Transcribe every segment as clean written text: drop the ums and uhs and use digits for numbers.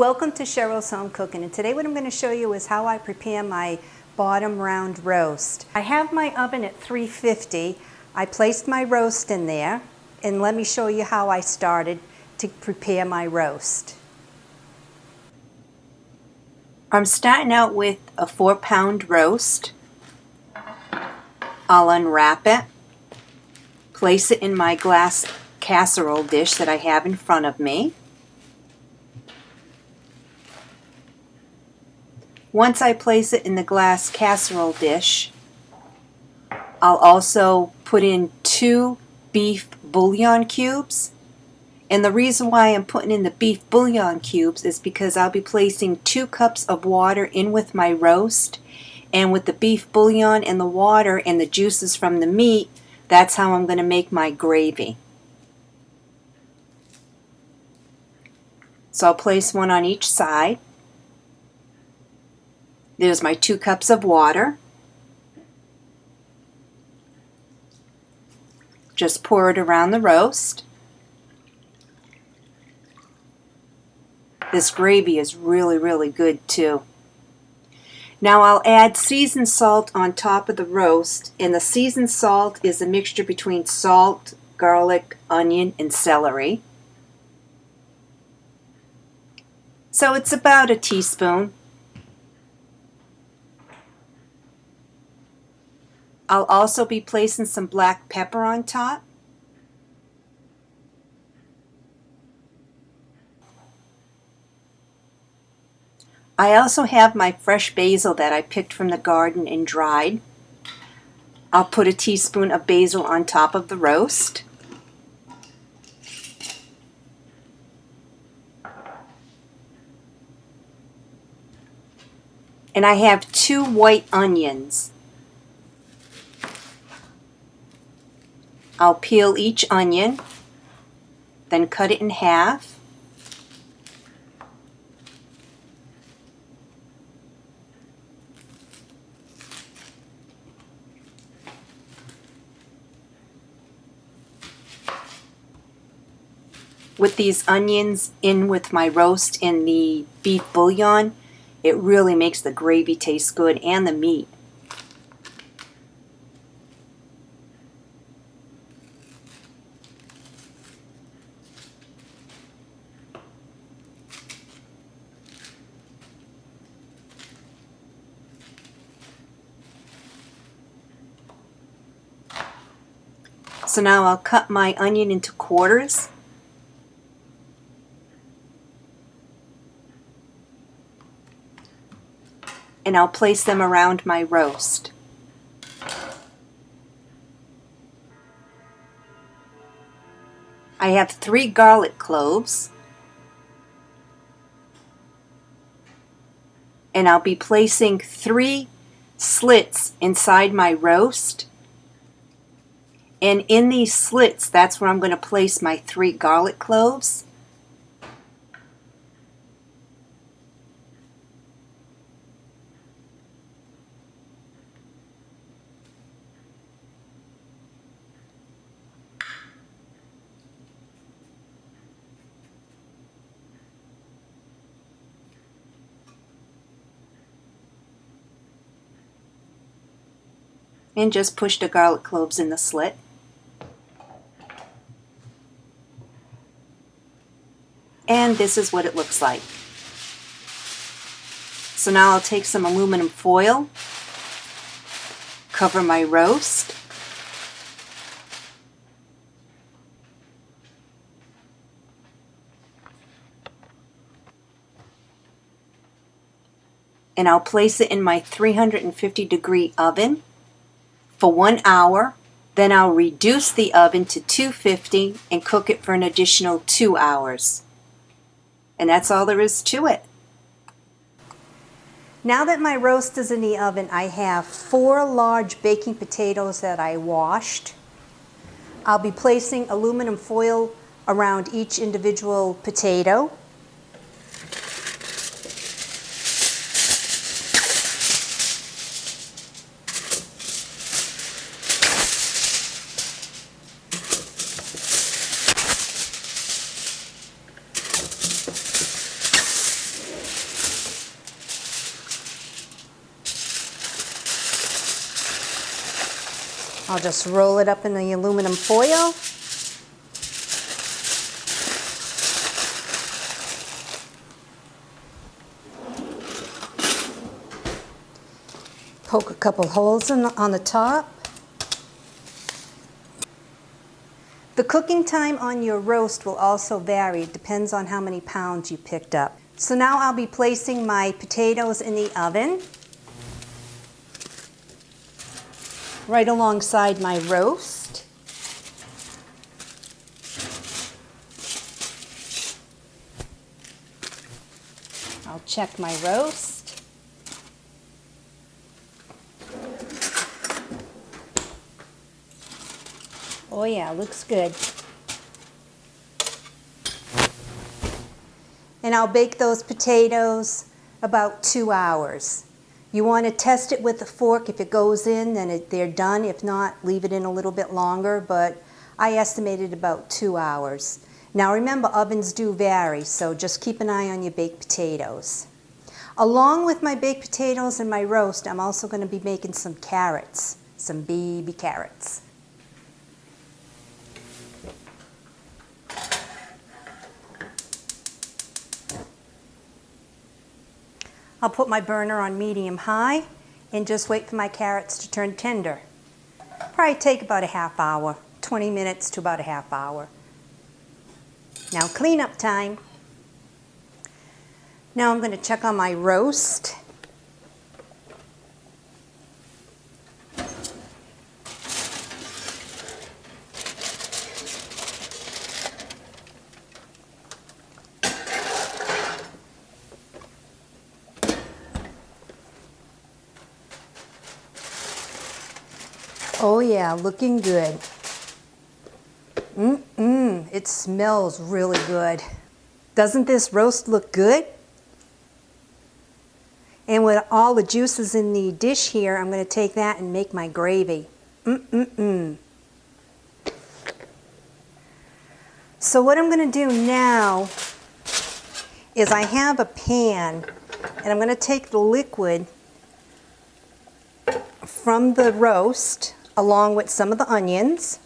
Welcome to Cheryl's Home Cooking, and today what I'm going to show you is how I prepare my bottom round roast. I have my oven at 350. I placed my roast in there, and let me show you how I started to prepare my roast. I'm starting out with a 4-pound roast. I'll unwrap it, place it in my glass casserole dish that I have in front of me. Once I place it in the glass casserole dish, I'll also put in 2 beef bouillon cubes. And the reason why I'm putting in the beef bouillon cubes is because I'll be placing 2 cups of water in with my roast. And with the beef bouillon and the water and the juices from the meat, that's how I'm going to make my gravy. So I'll place one on each side. There's my 2 cups of water. Just pour it around the roast. This gravy is really good too. Now I'll add seasoned salt on top of the roast, and the seasoned salt is a mixture between salt, garlic, onion, and celery. So it's about a teaspoon. I'll also be placing some black pepper on top. I also have my fresh basil that I picked from the garden and dried. I'll put a teaspoon of basil on top of the roast. And I have 2 white onions. I'll peel each onion, then cut it in half. With these onions in with my roast and the beef bouillon, it really makes the gravy taste good and the meat. So now I'll cut my onion into quarters. And I'll place them around my roast. I have 3 garlic cloves. And I'll be placing 3 slits inside my roast. And in these slits, that's where I'm going to place my 3 garlic cloves. And just push the garlic cloves in the slit. And this is what it looks like. So now I'll take some aluminum foil, cover my roast, and I'll place it in my 350-degree oven for 1 hour. Then I'll reduce the oven to 250 and cook it for an additional 2 hours. And that's all there is to it. Now that my roast is in the oven, I have 4 large baking potatoes that I washed. I'll be placing aluminum foil around each individual potato. I'll just roll it up in the aluminum foil. Poke a couple holes on the top. The cooking time on your roast will also vary. It depends on how many pounds you picked up. So now I'll be placing my potatoes in the oven, right alongside my roast. I'll check my roast. Oh yeah, looks good. And I'll bake those potatoes about 2 hours. You want to test it with a fork. If it goes in, then they're done. If not, leave it in a little bit longer, but I estimated about 2 hours. Now remember, ovens do vary, so just keep an eye on your baked potatoes. Along with my baked potatoes and my roast, I'm also going to be making some carrots, some baby carrots. I'll put my burner on medium-high and just wait for my carrots to turn tender. Probably take about a half hour, 20 minutes to about a half hour. Now cleanup time. Now I'm going to check on my roast. Oh yeah, looking good. It smells really good. Doesn't this roast look good? And with all the juices in the dish here, I'm going to take that and make my gravy. So what I'm going to do now is I have a pan, and I'm going to take the liquid from the roast along with some of the onions.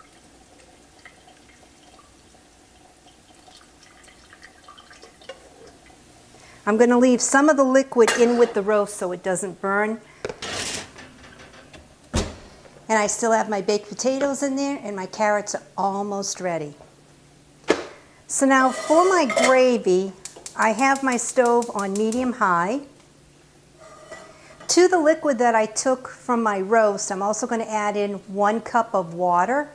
I'm going to leave some of the liquid in with the roast so it doesn't burn. And I still have my baked potatoes in there, and my carrots are almost ready. So now for my gravy, I have my stove on medium-high. To the liquid that I took from my roast, I'm also going to add in 1 cup of water.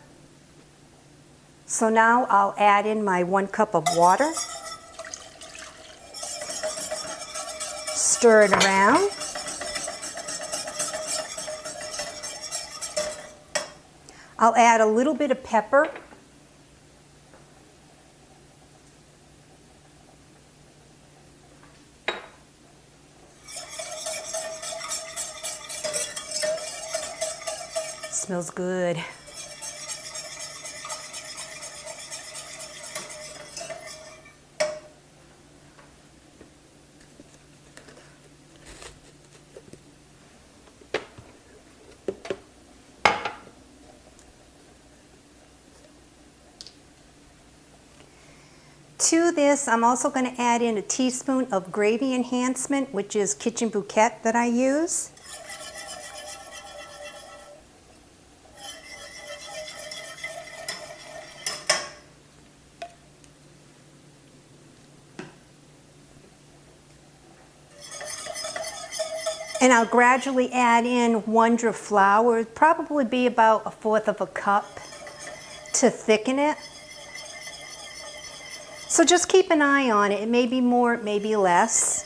So now I'll add in my 1 cup of water. Stir it around. I'll add a little bit of pepper. Smells good. To this, I'm also going to add in a teaspoon of gravy enhancement, which is Kitchen Bouquet that I use. And I'll gradually add in Wonder flour. It'd probably be about 1/4 cup to thicken it. So just keep an eye on it. It may be more, it may be less.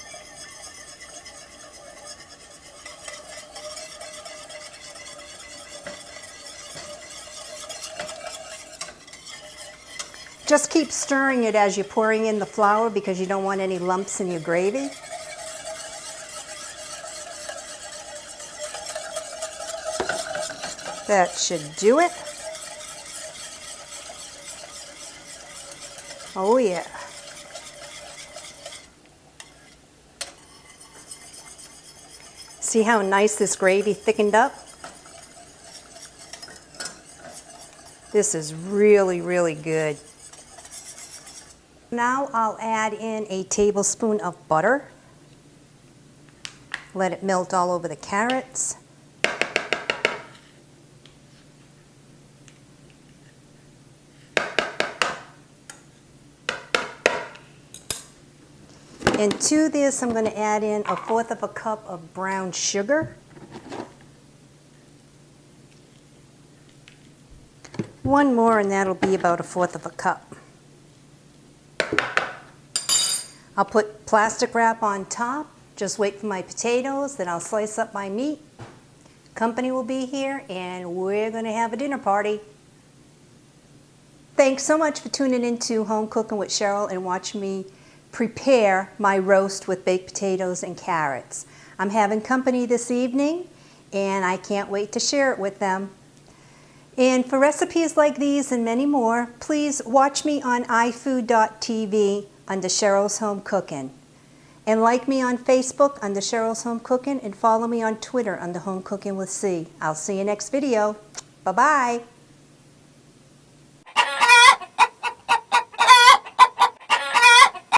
Just keep stirring it as you're pouring in the flour because you don't want any lumps in your gravy. That should do it. Oh yeah. See how nice this gravy thickened up? This is really, really good. Now I'll add in a tablespoon of butter. Let it melt all over the carrots. And to this, I'm going to add in 1/4 cup of brown sugar. One more, and that'll be about 1/4 cup. I'll put plastic wrap on top. Just wait for my potatoes, then I'll slice up my meat. Company will be here, and we're going to have a dinner party. Thanks so much for tuning in to Home Cooking with Cheryl and watch me prepare my roast with baked potatoes and carrots. I'm having company this evening, and I can't wait to share it with them. And for recipes like these and many more, please watch me on ifood.tv under Cheryl's Home Cooking. And like me on Facebook under Cheryl's Home Cooking, and follow me on Twitter under Home Cooking with C. I'll see you next video. Bye-bye.